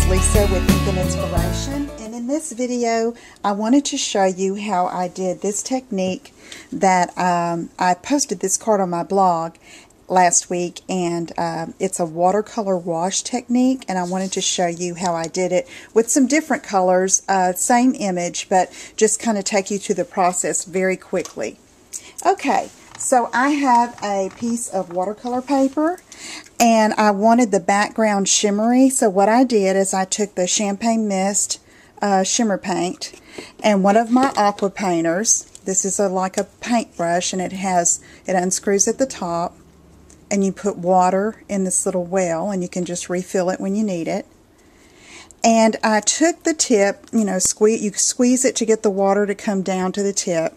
Lisa with Ink and Inspiration, and in this video I wanted to show you how I did this technique that I posted this card on my blog last week, and it's a watercolor wash technique, and I wanted to show you how I did it with some different colors, same image, but just kind of take you through the process very quickly. Okay, so I have a piece of watercolor paper, and I wanted the background shimmery, so what I did is I took the Champagne Mist shimmer paint and one of my aqua painters. This is like a paintbrush, and it unscrews at the top, and you put water in this little well, and you can just refill it when you need it. And I took the tip, you squeeze it to get the water to come down to the tip,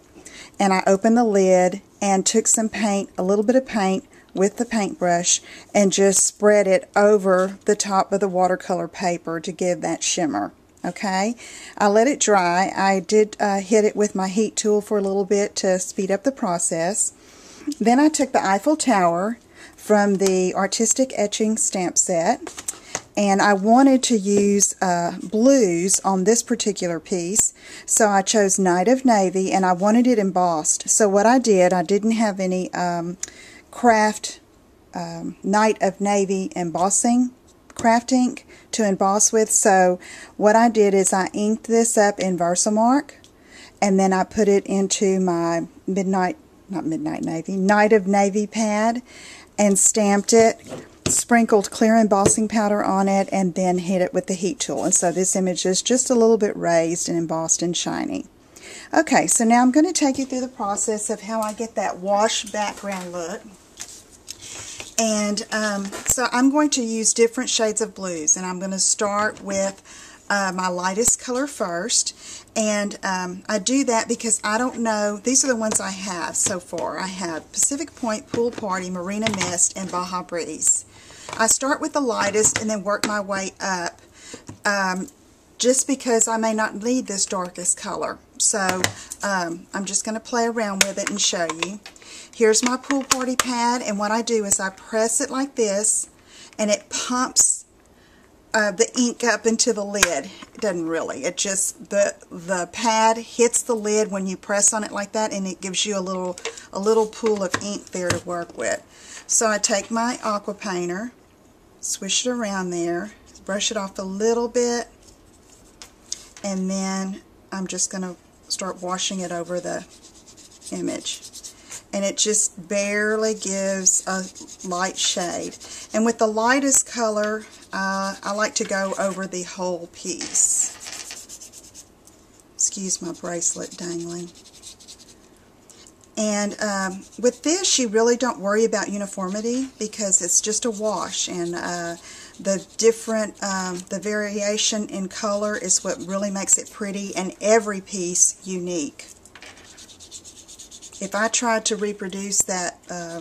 and I opened the lid and took some paint, a little bit of paint with the paintbrush, and just spread it over the top of the watercolor paper to give that shimmer. Okay, I let it dry. I did hit it with my heat tool for a little bit to speed up the process. Then I took the Eiffel Tower from the Artistic Etching stamp set, and I wanted to use blues on this particular piece, so I chose Night of Navy, and I wanted it embossed. So what I did, I didn't have any craft Night of Navy embossing craft ink to emboss with, so what I did is I inked this up in Versamark, and then I put it into my Night of Navy pad and stamped it, sprinkled clear embossing powder on it, and then hit it with the heat tool. And so this image is just a little bit raised and embossed and shiny. Okay, so now I'm going to take you through the process of how I get that wash background look. And so I'm going to use different shades of blues, and I'm going to start with my lightest color first. And I do that because I don't know, these are the ones I have so far. I have Pacific Point, Pool Party, Marina Mist, and Baja Breeze. I start with the lightest and then work my way up, just because I may not need this darkest color. So I'm just going to play around with it and show you. Here's my Pool Party pad, and what I do is I press it like this, and it pumps the ink up into the lid. It doesn't really. It just, the pad hits the lid when you press on it like that, and it gives you a little pool of ink there to work with. So I take my aqua painter, swish it around there, brush it off a little bit, and then I'm just going to start washing it over the image. And it just barely gives a light shade. And with the lightest color, I like to go over the whole piece. Excuse my bracelet dangling. And with this, you really don't worry about uniformity because it's just a wash, and the variation in color is what really makes it pretty, and every piece unique. If I tried to reproduce that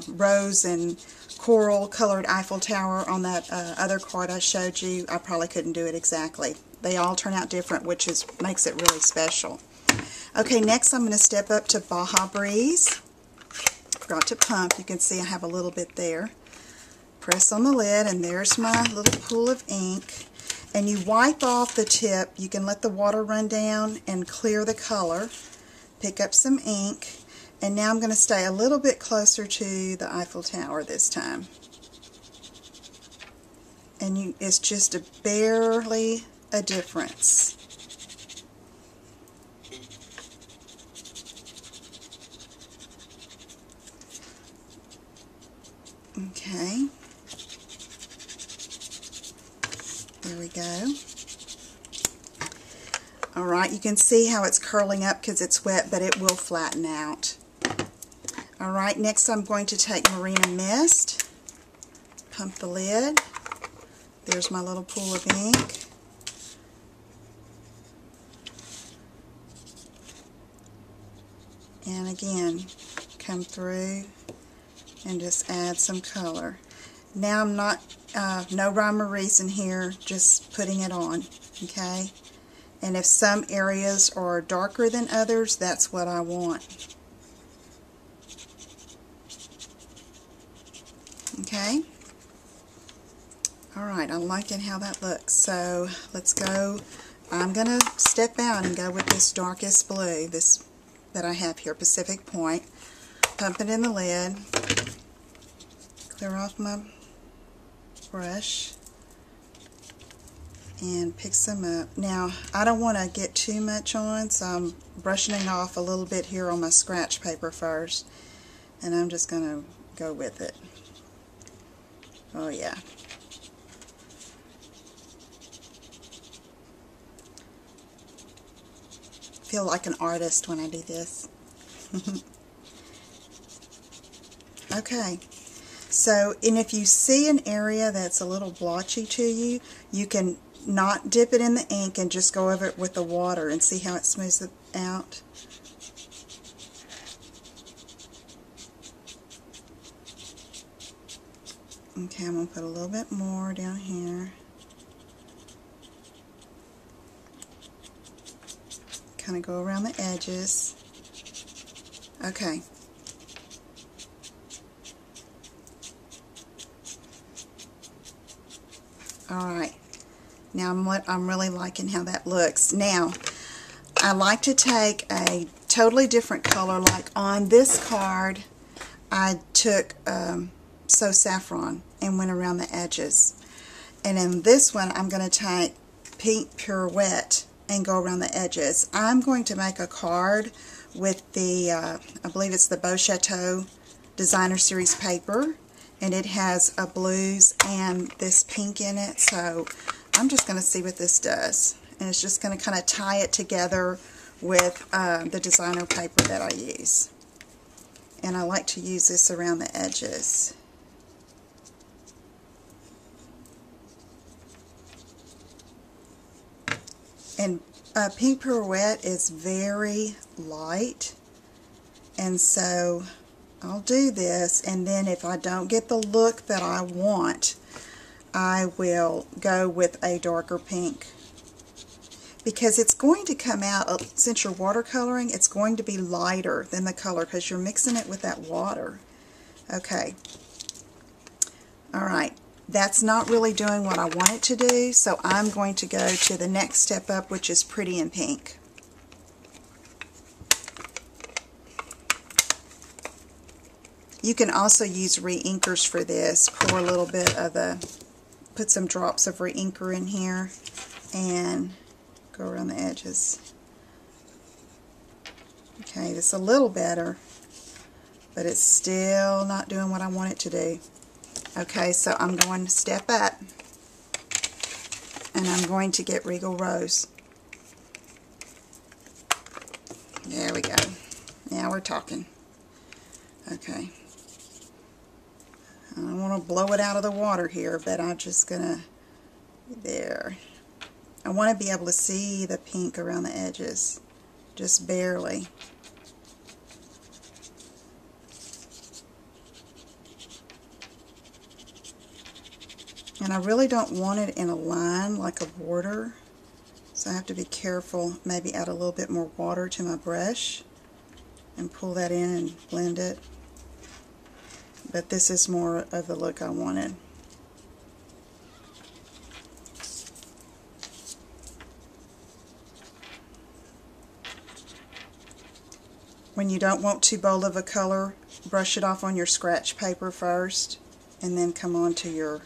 rose and coral colored Eiffel Tower on that other card I showed you, I probably couldn't do it exactly. They all turn out different, which makes it really special. Okay, next I'm going to step up to Baja Breeze. Forgot to pump. You can see I have a little bit there. Press on the lid, and there's my little pool of ink. And you wipe off the tip. You can let the water run down and clear the color. Pick up some ink. And now I'm going to stay a little bit closer to the Eiffel Tower this time. And it's just barely a difference. Okay. There we go. Alright, you can see how it's curling up because it's wet, but it will flatten out. Alright, next I'm going to take Marina Mist, pump the lid, there's my little pool of ink, and again, come through and just add some color. Now I'm not, no rhyme or reason here, just putting it on, okay? And if some areas are darker than others, that's what I want. Okay? Alright, I'm liking how that looks. So let's go. I'm going to step out and go with this darkest blue, this that I have here, Pacific Point. Pump it in the lid. Clear off my brush. And pick some up. Now, I don't want to get too much on, so I'm brushing it off a little bit here on my scratch paper first. And I'm just going to go with it. Oh yeah. Feel like an artist when I do this. Okay. So, and if you see an area that's a little blotchy to you, you can not dip it in the ink and just go over it with the water and see how it smooths it out. Okay, I'm going to put a little bit more down here. Kind of go around the edges. Okay. Alright. Now I'm really liking how that looks. Now, I like to take a totally different color. Like on this card, I took So Saffron and went around the edges. And in this one, I'm going to take Pink Pirouette and go around the edges. I'm going to make a card with the, I believe it's the Beau Chateau Designer Series paper. And it has a blues and this pink in it. So I'm just going to see what this does. And it's just going to kind of tie it together with the designer paper that I use. And I like to use this around the edges. And Pink Pirouette is very light, and so I'll do this, and then if I don't get the look that I want, I will go with a darker pink. Because it's going to come out, since you're watercoloring, it's going to be lighter than the color because you're mixing it with that water. Okay. Alright. That's not really doing what I want it to do, so I'm going to go to the next step up, which is Pretty in Pink. You can also use re-inkers for this. Pour a little bit of put some drops of re-inker in here and go around the edges. Okay, it's a little better, but it's still not doing what I want it to do. Okay, so I'm going to step up, and I'm going to get Regal Rose. There we go. Now we're talking. Okay. I don't want to blow it out of the water here, but I'm just going to, there. I want to be able to see the pink around the edges, just barely. And I really don't want it in a line like a border, so I have to be careful, maybe add a little bit more water to my brush and pull that in and blend it. But this is more of the look I wanted. When you don't want too bold of a color, brush it off on your scratch paper first, and then come on to your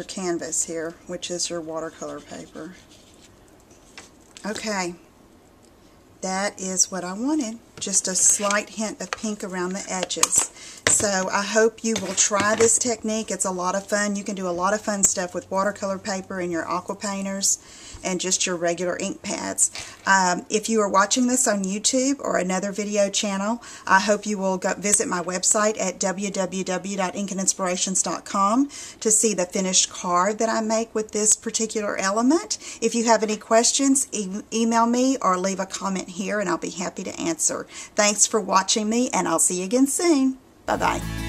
canvas here, which is your watercolor paper. Okay, that is what I wanted. Just a slight hint of pink around the edges. So I hope you will try this technique. It's a lot of fun. You can do a lot of fun stuff with watercolor paper and your aqua painters and just your regular ink pads. If you are watching this on YouTube or another video channel, I hope you will go visit my website at www.inkandinspirations.com to see the finished card that I make with this particular element. If you have any questions, email me or leave a comment here and I'll be happy to answer. Thanks for watching me, and I'll see you again soon. Bye-bye.